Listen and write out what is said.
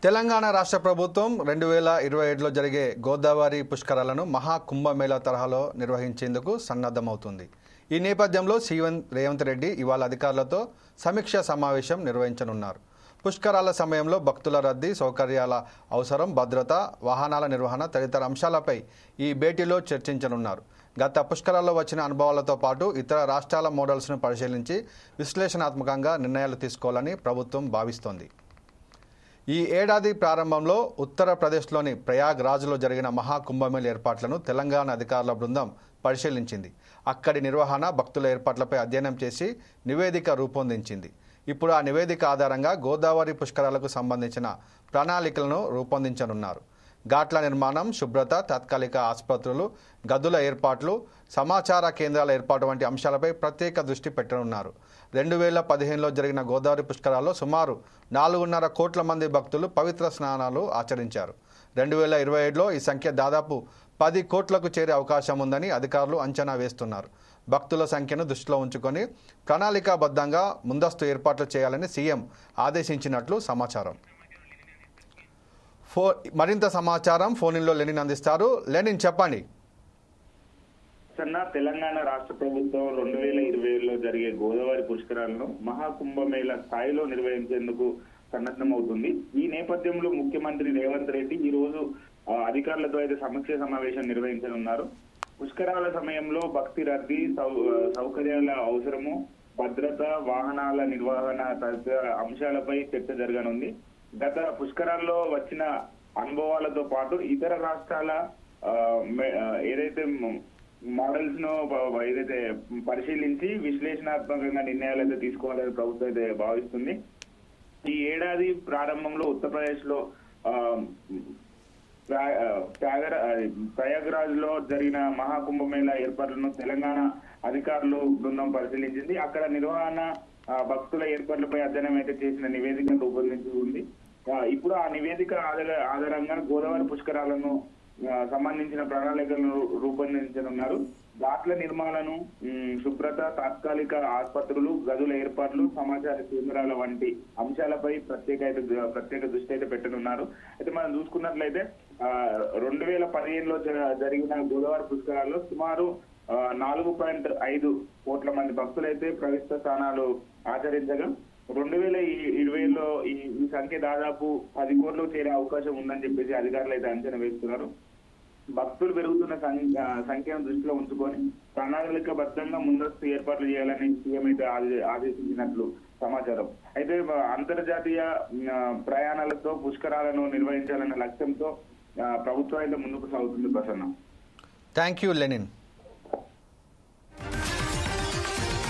తెలంగాణ రాష్ట్ర ప్రభుత్వం 2027లో జరిగే గోదావరి పుష్కరాలను మహా కుంభమేళా తరహాలో నిర్వహించేందుకు సన్నద్ధమవుతుంది. ఈ నేపథ్యంలో సీఎం రేవంత్ రెడ్డి ఇవాళ అధికారులతో సమీక్షా సమావేశం నిర్వహించనున్నారు. పుష్కరాల సమయంలో భక్తుల రద్దీ, సౌకర్యాల అవసరం, భద్రత, వాహనాల నిర్వహణ తదితర అంశాలపై ఈ భేటీలో చర్చించనున్నారు. గత పుష్కరాల్లో వచ్చిన అనుభవాలతో పాటు ఇతర రాష్ట్రాల మోడల్స్ను పరిశీలించి విశ్లేషణాత్మకంగా నిర్ణయాలు తీసుకోవాలని ప్రభుత్వం భావిస్తోంది. ఈ ఏడాది ప్రారంభంలో ఉత్తరప్రదేశ్లోని ప్రయాగ్రాజ్లో జరిగిన మహాకుంభమేళ ఏర్పాట్లను తెలంగాణ అధికారుల బృందం పరిశీలించింది. అక్కడి నిర్వహణ, భక్తుల ఏర్పాట్లపై అధ్యయనం చేసి నివేదిక రూపొందించింది. ఇప్పుడు ఆ నివేదిక ఆధారంగా గోదావరి పుష్కరాలకు సంబంధించిన ప్రణాళికలను రూపొందించనున్నారు. ఘాట్ల నిర్మాణం, శుభ్రత, తాత్కాలిక ఆసుపత్రులు, గదుల ఏర్పాట్లు, సమాచార కేంద్రాల ఏర్పాటు వంటి అంశాలపై ప్రత్యేక దృష్టి పెట్టనున్నారు. 2015లో జరిగిన గోదావరి పుష్కరాల్లో సుమారు 4.5 కోట్ల మంది భక్తులు పవిత్ర స్నానాలు ఆచరించారు. 2027లో ఈ సంఖ్య దాదాపు 10 కోట్లకు చేరే అవకాశం ఉందని అధికారులు అంచనా వేస్తున్నారు. భక్తుల సంఖ్యను దృష్టిలో ఉంచుకొని ప్రణాళికాబద్ధంగా ముందస్తు ఏర్పాట్లు చేయాలని సీఎం ఆదేశించినట్లు సమాచారం. మరింత సమాచారం ఫోన్లో లెనిన్ అందిస్తారు. లెనిన్, చెప్పండి. తెలంగాణ రాష్ట్ర ప్రభుత్వం 2027లో జరిగే గోదావరి పుష్కరాలను మహాకుంభమేళ స్థాయిలో నిర్వహించేందుకు సన్నద్ధమవుతుంది. ఈ నేపథ్యంలో ముఖ్యమంత్రి రేవంత్ రెడ్డి ఈ రోజు అధికారులతో అయితే సమీక్ష సమావేశం నిర్వహించనున్నారు. పుష్కరాల సమయంలో భక్తి రద్దీ, సౌకర్యాల అవసరము, భద్రత, వాహనాల నిర్వహణ తదితర అంశాలపై చర్చ జరగనుంది. గత పుష్కరాల్లో వచ్చిన అనుభవాలతో పాటు ఇతర రాష్ట్రాల ఏదైతే మోడల్స్ ను ఏదైతే పరిశీలించి విశ్లేషణాత్మకంగా నిర్ణయాలు అయితే తీసుకోవాలని ప్రభుత్వం అయితే భావిస్తుంది. ఈ ఏడాది ప్రారంభంలో ఉత్తరప్రదేశ్ లో ప్రయాగ్రాజ్ లో జరిగిన మహాకుంభమేళ ఏర్పాట్లను తెలంగాణ అధికారులు బృందం పరిశీలించింది. అక్కడ నిర్వహణ, భక్తుల ఏర్పాట్లపై అధ్యయనం అయితే చేసిన నివేదిక రూపొందించి ఉంది. ఇప్పుడు ఆ నివేదిక ఆధారంగా గోదావరి పుష్కరాలను సంబంధించిన ప్రణాళికలను రూపొందించనున్నారు. ఘాట్ల నిర్మాణాలను, శుభ్రత, తాత్కాలిక ఆసుపత్రులు, గదుల ఏర్పాట్లు, సమాచార కేంద్రాల వంటి అంశాలపై ప్రత్యేక దృష్టి అయితే పెట్టనున్నారు. అయితే మనం చూసుకున్నట్లయితే 2015లో జరిగిన గోదావరి పుష్కరాల్లో సుమారు 4.5 కోట్ల మంది భక్తులైతే ప్రవిష్ట స్నానాలు ఆచరించగా 2020లో ఈ సంఖ్య దాదాపు 10 కోట్లకు చేరే అవకాశం ఉందని చెప్పేసి అధికారులు అయితే అంచనా వేస్తున్నారు. భక్తులు పెరుగుతున్న సంఖ్యను దృష్టిలో ఉంచుకొని ప్రణాళికబద్ధంగా ముందస్తు ఏర్పాట్లు చేయాలని సీఎం అయితే ఆదేశించినట్లు సమాచారం. అయితే అంతర్జాతీయ ప్రయాణాలతో పుష్కరాలను నిర్వహించాలన్న లక్ష్యంతో ప్రభుత్వం అయితే ముందుకు సాగుతుంది. ప్రసన్న. Thank you, Lenin.